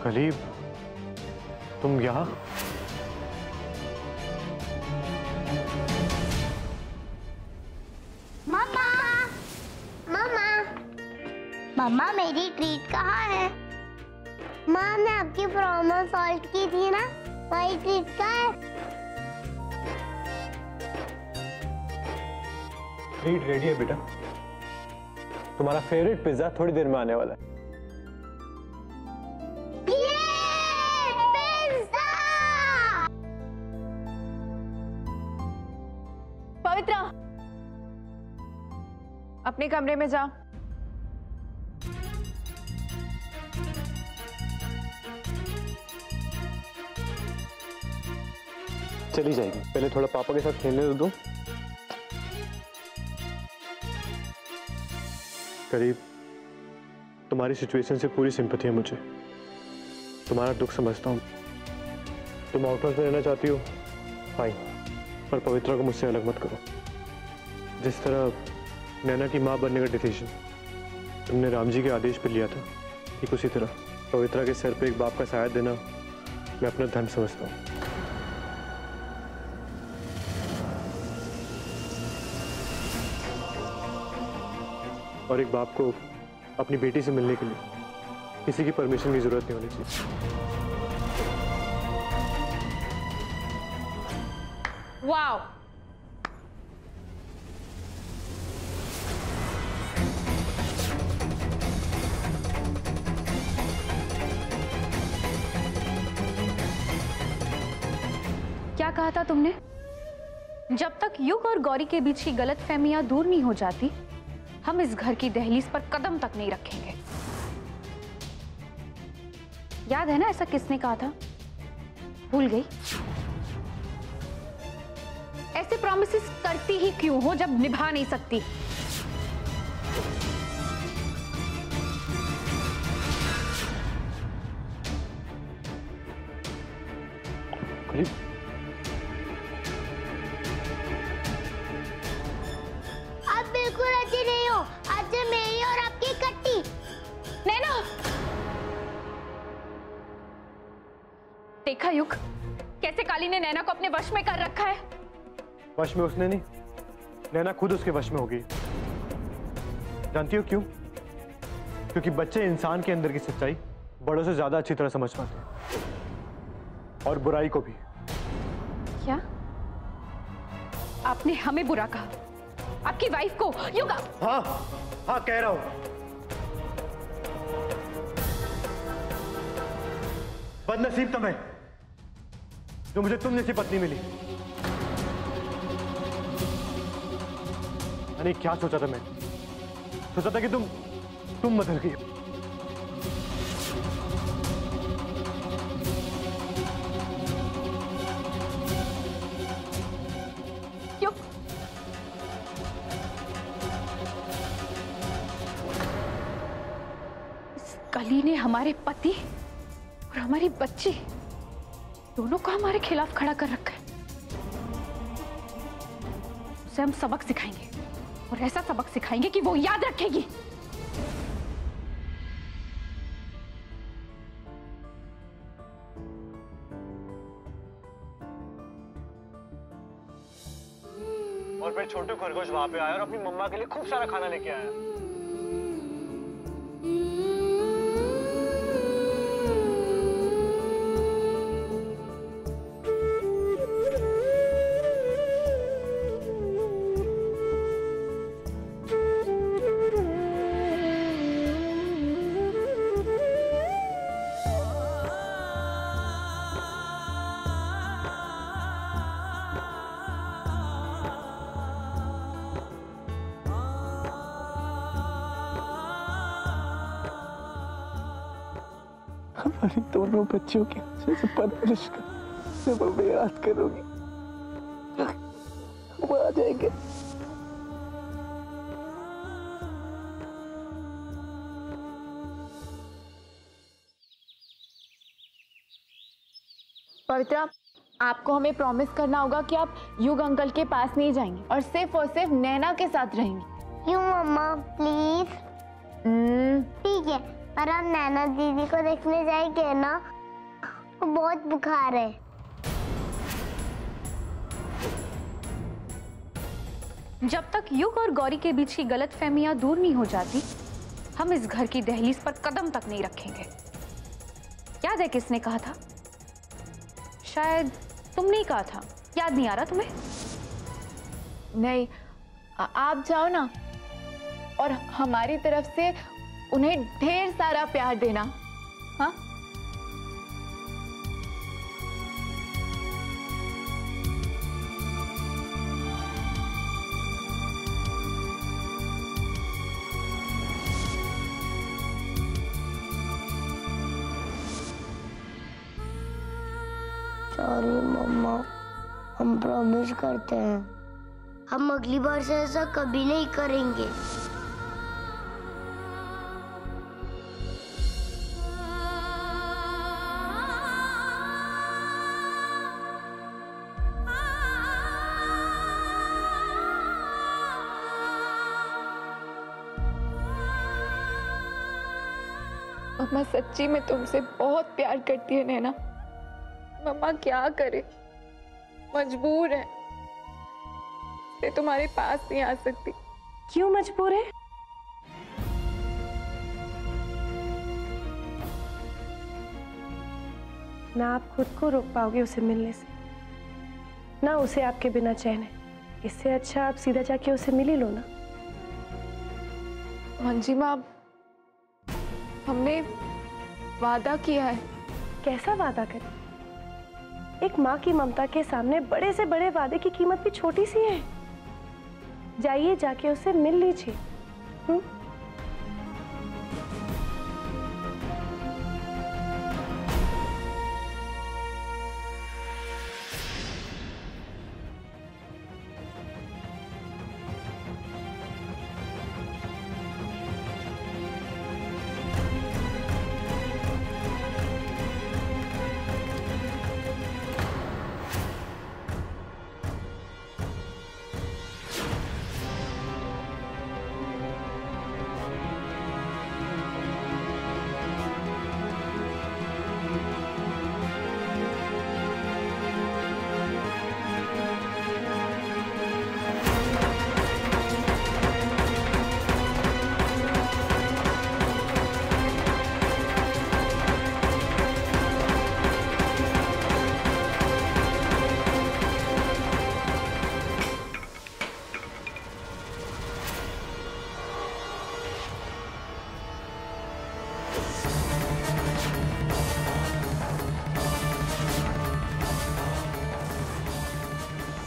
कलीब, तुम यहाँ? मम्मा, मम्मा, मम्मा मेरी ट्रीट कहाँ है? माँ ने आपकी प्रॉब्लम सॉल्व की थी ना, वही ट्रीट कहाँ है? ट्रीट रेडी है बेटा। तुम्हारा फेवरेट पिज्जा थोड़ी देर में आने वाला है। पवित्रा, अपने कमरे में जा। चली जाएगी, पहले थोड़ा पापा के साथ खेलने दो। करीब, तुम्हारी सिचुएशन से पूरी सिंपैथी है मुझे। तुम्हारा दुख समझता हूँ। तुम आउटहाउस में रहना चाहती हो, फाइन, पर पवित्रा को मुझसे अलग मत करो। जिस तरह नैना की माँ बनने का डिसीजन तुमने राम जी के आदेश पर लिया था, ठीक उसी तरह पवित्रा के सर पे एक बाप का साया देना मैं अपना धर्म समझता हूँ। और एक बाप को अपनी बेटी से मिलने के लिए किसी की परमिशन की जरूरत नहीं होनी चाहिए। वाओ, क्या कहा था तुमने? जब तक युग और गौरी के बीच की गलतफहमियां दूर नहीं हो जाती, हम इस घर की दहलीज पर कदम तक नहीं रखेंगे। याद है ना ऐसा किसने कहा था? भूल गई? ऐसे प्रॉमिसेस करती ही क्यों हो जब निभा नहीं सकती? आप बिल्कुल अच्छी नहीं हो। आज मेरी और आपकी कट्टी। नैना, देखा युग, कैसे काली ने नैना को अपने वश में कर रखा है। वश में उसने नहीं, नैना खुद उसके वश में हो गई। जानती हो क्यों? क्योंकि बच्चे इंसान के अंदर की सच्चाई बड़ों से ज्यादा अच्छी तरह समझ पाते हैं, और बुराई को भी। क्या आपने हमें बुरा कहा? आपकी वाइफ को? युग, हाँ हाँ कह रहा हूं। बदनसीब तो मैं जो मुझे तुम जैसी पत्नी मिली। अरे क्या सोचा था मैं? सोचा था कि तुम बदल गई। युग, इस कली ने हमारे पति और हमारी बच्ची दोनों को हमारे खिलाफ खड़ा कर रखा है। उसे हम सबक सिखाएंगे, और ऐसा सबक सिखाएंगे कि वो याद रखेगी। और फिर छोटू खरगोश वहां पे आया और अपनी मम्मा के लिए खूब सारा खाना लेके आया। हमारी दोनों बच्चियों की अच्छे से परवरिश कर, से मैं याद करूंगी। वो आ जाएंगे। पवित्रा, आपको हमें प्रॉमिस करना होगा कि आप युग अंकल के पास नहीं जाएंगे और सिर्फ नैना के साथ रहेंगे। क्यों मम्मा? प्लीज। ठीक है, पर हम नैना दीदी को देखने जाएंगे ना, वो बहुत बुखार है। जब तक युग और गौरी के बीच की गलतफहमियां दूर नहीं हो जाती, हम इस घर की दहलीज पर कदम तक नहीं रखेंगे। याद है किसने कहा था? शायद तुमने ही कहा था। याद नहीं आ रहा तुम्हें? नहीं, आप जाओ ना और हमारी तरफ से उन्हें ढेर सारा प्यार देना। हाँ, सॉरी मम्मा, हम प्रॉमिस करते हैं हम अगली बार से ऐसा कभी नहीं करेंगे। मम्मा सच्ची में तुमसे बहुत प्यार करती है नैना। मम्मा क्या करे, मजबूर है, मैं तुम्हारे पास नहीं आ सकती। क्यों मजबूर है? ना आप खुद को रोक पाओगे उसे मिलने से, ना उसे आपके बिना चैन है। इससे अच्छा आप सीधा जाके उसे मिल ही लो ना। मंजिमा, हमने वादा किया है। कैसा वादा करें? एक माँ की ममता के सामने बड़े से बड़े वादे की कीमत भी छोटी सी है। जाइए, जाके उसे मिल लीजिए।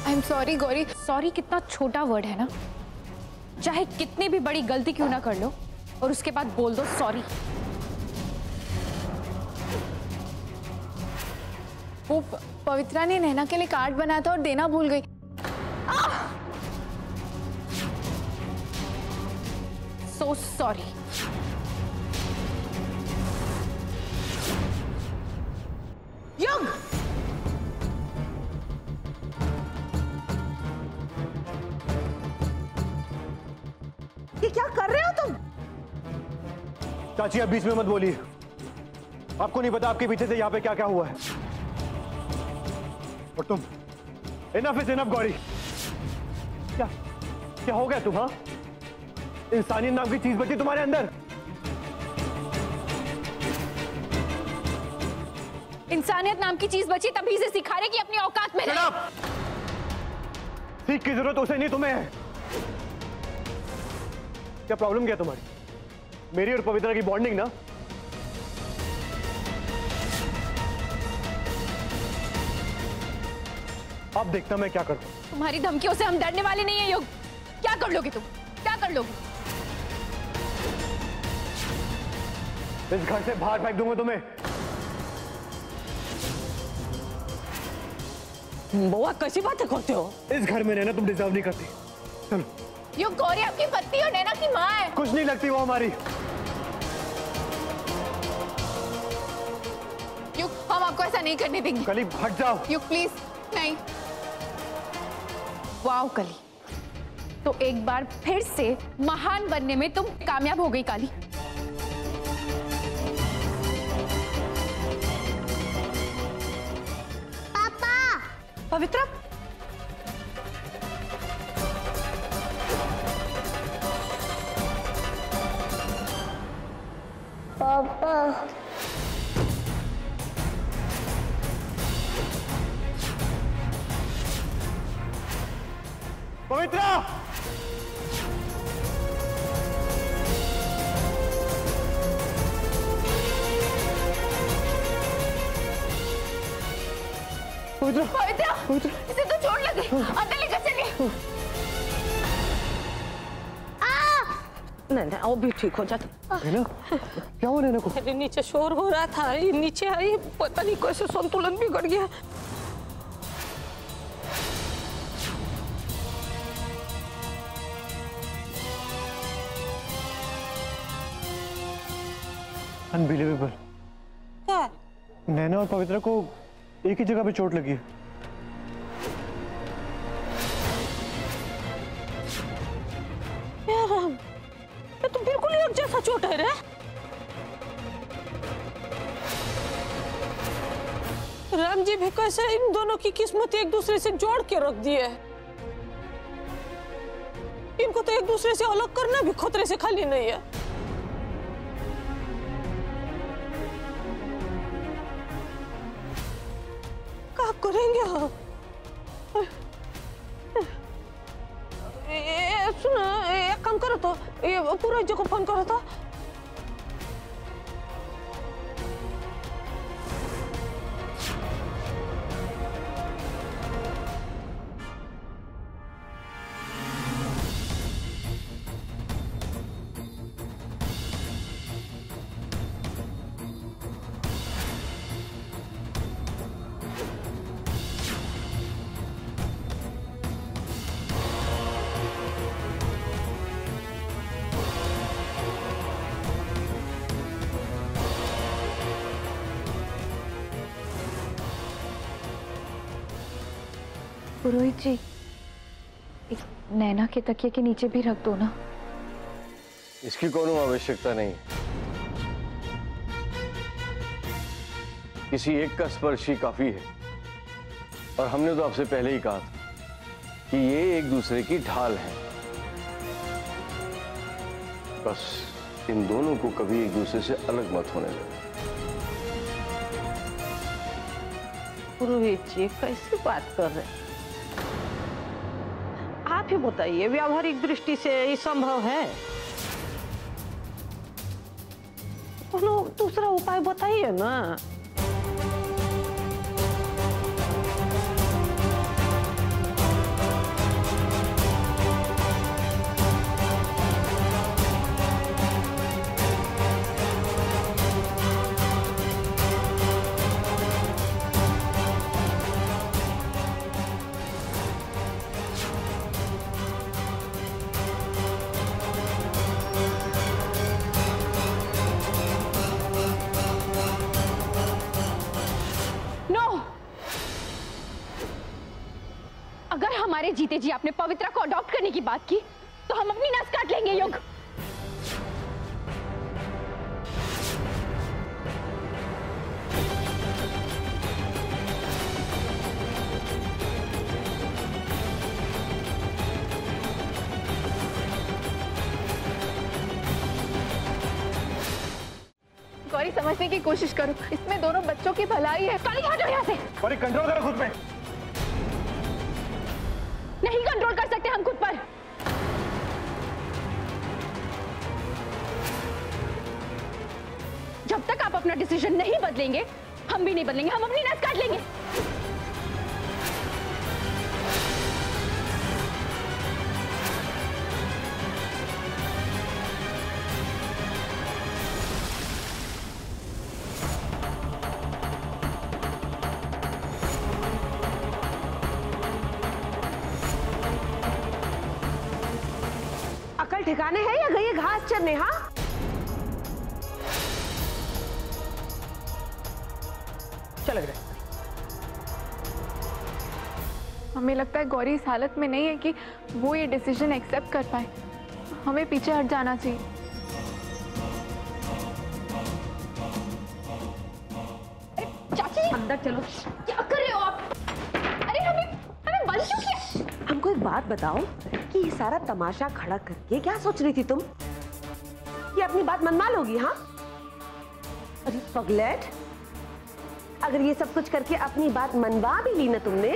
I am sorry Gauri. Sorry कितना छोटा वर्ड है ना। चाहे कितनी भी बड़ी गलती क्यों ना कर लो और उसके बाद बोल दो सॉरी। वो पवित्रा ने नैना के लिए कार्ड बनाया था और देना भूल गई। So sorry. युग, ये क्या कर रहे हो तुम? चाची आप बीच में मत बोलिए। आपको नहीं पता आपके पीछे से यहाँ पे क्या क्या हुआ है। और तुम, इनफ इज इनफ गौरी। क्या क्या हो गया तुम? हाँ, इंसानियत नाम की चीज बची तुम्हारे अंदर? इंसानियत नाम की चीज बची तभी से सिखा रहे कि अपनी औकात में रहे। सीख की जरूरत उसे नहीं तुम्हें है। क्या प्रॉब्लम क्या तुम्हारी? मेरी और पवित्रा की बॉन्डिंग ना। अब देखता मैं क्या करता हूं। तुम्हारी धमकियों से हम डरने वाले नहीं है युग। क्या कर लोगे तुम? क्या कर लोगे? इस घर से बाहर फेंक दूंगा तुम्हें। बुआ कैसी बातें करते हो? इस घर में रहना तुम डिजर्व नहीं करती। चलो। युग, गौरी आपकी पत्नी और नैना की माँ है। कुछ नहीं लगती वो हमारी। युग, हम आपको ऐसा नहीं करने देंगे। कली हट जाओ। युग प्लीज नहीं। वाओ कली, तो एक बार फिर से महान बनने में तुम कामयाब हो गई काली। पवित्र, पापा पवित्रा, पवित्र, इसे तो चोट लगी, अंदर लेकर चलिए। नहीं, वो भी ठीक हो जाता। है ना? क्या हो नैना को? अरे नीचे शोर हो रहा था, ये नीचे आई, पता नहीं कैसे संतुलन बिगड़ गया। अनबिलीवेबल। क्या? नैना और पवित्रा को एक ही जगह पे चोट लगी है। यार, ये तो बिल्कुल एक जैसा चोट है रे। राम जी भी कैसे इन दोनों की किस्मत एक दूसरे से जोड़ के रख दी है। इनको तो एक दूसरे से अलग करना भी खतरे से खाली नहीं है। क्या करेंगे हम? सुनो, एक काम करो तो, ये पूरा जगह फोन करो तो। पुरोहित जी, एक नैना के तकिए के नीचे भी रख दो ना। इसकी कोनो आवश्यकता नहीं। किसी एक का स्पर्श ही काफी है। और हमने तो आपसे पहले ही कहा था कि ये एक दूसरे की ढाल है। बस इन दोनों को कभी एक दूसरे से अलग मत होने देना। पुरोहित जी कैसी बात कर रहे हैं? आप ही बताइए, व्यावहारिक दृष्टि से ये संभव है? कोनो दूसरा उपाय बताइए ना। अगर हमारे जीते जी आपने पवित्रा को अडॉप्ट करने की बात की तो हम अपनी नस काट लेंगे। युग, गौरी, समझने की कोशिश करो, इसमें दोनों बच्चों की भलाई है। काली, हटो यहाँ से। गौरी, कंट्रोल करो खुद पे। नहीं कंट्रोल कर सकते हम खुद पर। जब तक आप अपना डिसीजन नहीं बदलेंगे हम भी नहीं बदलेंगे। हम अपनी नस काट लेंगे। अकल ठिकाने है या गई है घास चरने? हाँ, क्या लग रहा है? हमें लगता है गौरी इस हालत में नहीं है कि वो ये डिसीजन एक्सेप्ट कर पाए। हमें पीछे हट जाना चाहिए। चाची, अंदर चलो। क्या कर रहे हो आप? अरे हमें हमको एक बात बताओ कि ये सारा तमाशा खड़ा करके क्या सोच रही थी तुम? ये अपनी बात मनवा लोगी? हाँ, अरे पगलेट, अगर ये सब कुछ करके अपनी बात मनवा भी ली ना तुमने,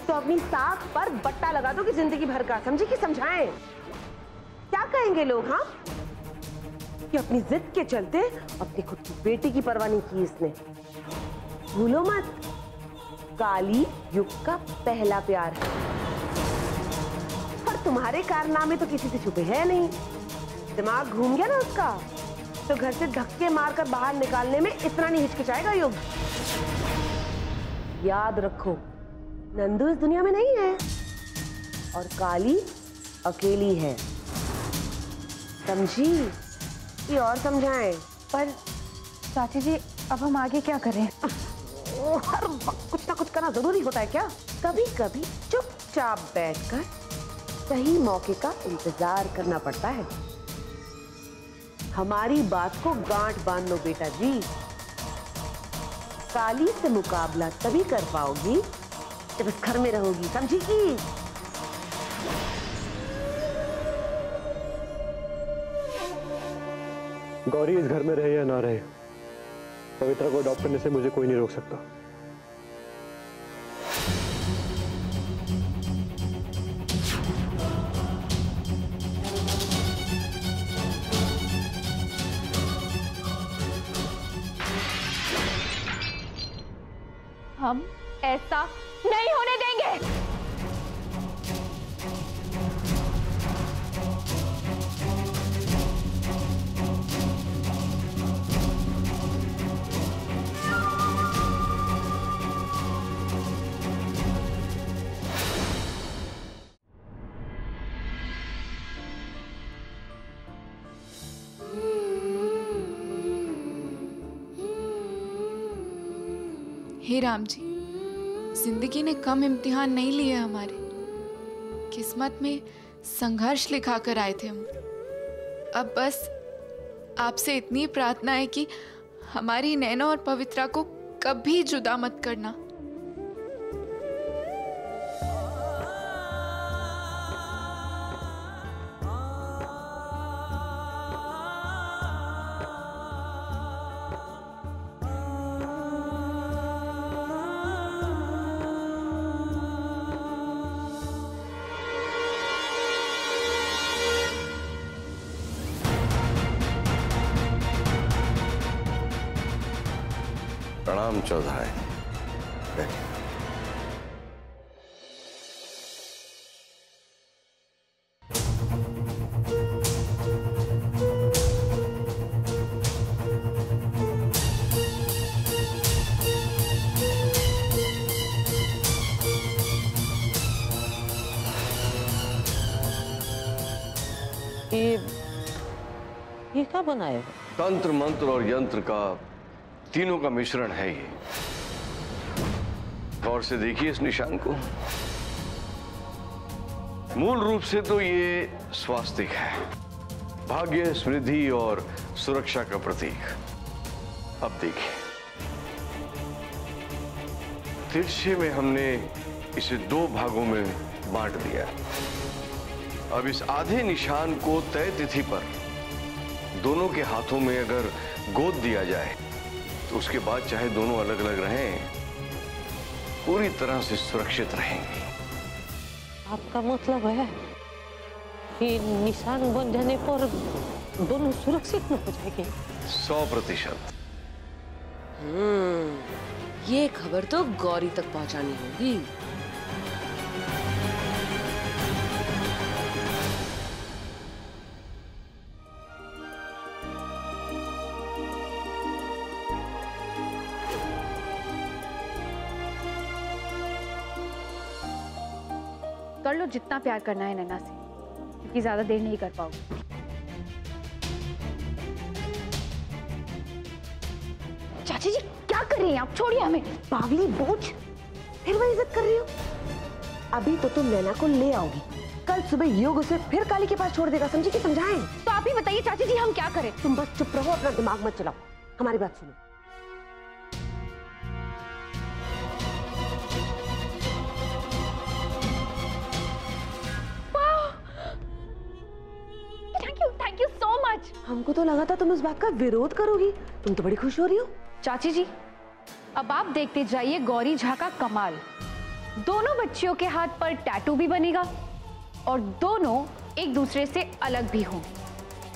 तो अपनी साख पर बट्टा लगा दो कि जिंदगी भर का। समझी कि समझाएं? क्या कहेंगे लोग? हाँ, कि अपनी जिद के चलते अपनी खुद की बेटी की परवाह नहीं की इसने। भूलो मत, काली युग का पहला प्यार है, और तुम्हारे कारनामे तो किसी से छुपे है नहीं। दिमाग घूम गया ना उसका, तो घर से धक्के मारकर बाहर निकालने में इतना नहीं हिचकिचाएगा युग। याद रखो, नंदू इस दुनिया में नहीं है और काली अकेली है। समझी? ये और समझाएं? पर चाची जी, अब हम आगे क्या करें? हर वक्त कुछ ना कुछ करना जरूरी होता है क्या? कभी कभी चुपचाप बैठकर सही मौके का इंतजार करना पड़ता है। हमारी बात को गांठ बांध लो बेटा जी। काली से मुकाबला तभी कर पाओगी जब इस घर में रहोगी। समझी की? गौरी इस घर में रहे या ना रहे, पवित्रा को अडॉप्ट करने से मुझे कोई नहीं रोक सकता। हम ऐसा नहीं होने देंगे। हे राम जी, जिंदगी ने कम इम्तिहान नहीं लिए हमारे। किस्मत में संघर्ष लिखा कर आए थे हम। अब बस आपसे इतनी प्रार्थना है कि हमारी नैना और पवित्रा को कभी जुदा मत करना। प्रणाम चौधराय। ये क्या बनाए हो? तंत्र मंत्र और यंत्र का तीनों का मिश्रण है ये। गौर से देखिए इस निशान को। मूल रूप से तो ये स्वास्तिक है, भाग्य, समृद्धि और सुरक्षा का प्रतीक। अब देखिए, तिरछे में हमने इसे दो भागों में बांट दिया। अब इस आधे निशान को तय तिथि पर दोनों के हाथों में अगर गोद दिया जाए तो उसके बाद चाहे दोनों अलग अलग रहें, पूरी तरह से सुरक्षित रहेंगे। आपका मतलब है कि निशान बन जाने पर दोनों सुरक्षित न हो जाएंगे? 100%। ये खबर तो गौरी तक पहुंचानी होगी। कर लो जितना प्यार करना है नैना से, क्योंकि ज्यादा देर नहीं कर पाओगे। चाची जी क्या कर रही हैं आप? छोड़िए हमें। पागली बोझ, फिर वही इज्जत कर रही हो? अभी तो तुम नैना को ले आओगी, कल सुबह योग उसे फिर काली के पास छोड़ देगा। समझी कि समझाएं? तो आप ही बताइए चाची जी, हम क्या करें? तुम बस चुप रहो, अपना दिमाग मत चलाओ, हमारी बात सुनो। हमको तो लगा था तुम इस बात का विरोध करोगी। तुम तो बड़ी खुश हो रही हो। चाची जी, अब आप देखते जाइए गौरी झा का कमाल। दोनों बच्चियों के हाथ पर टैटू भी बनेगा और दोनों एक दूसरे से अलग भी हों,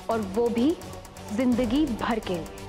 और वो भी जिंदगी भर के लिए।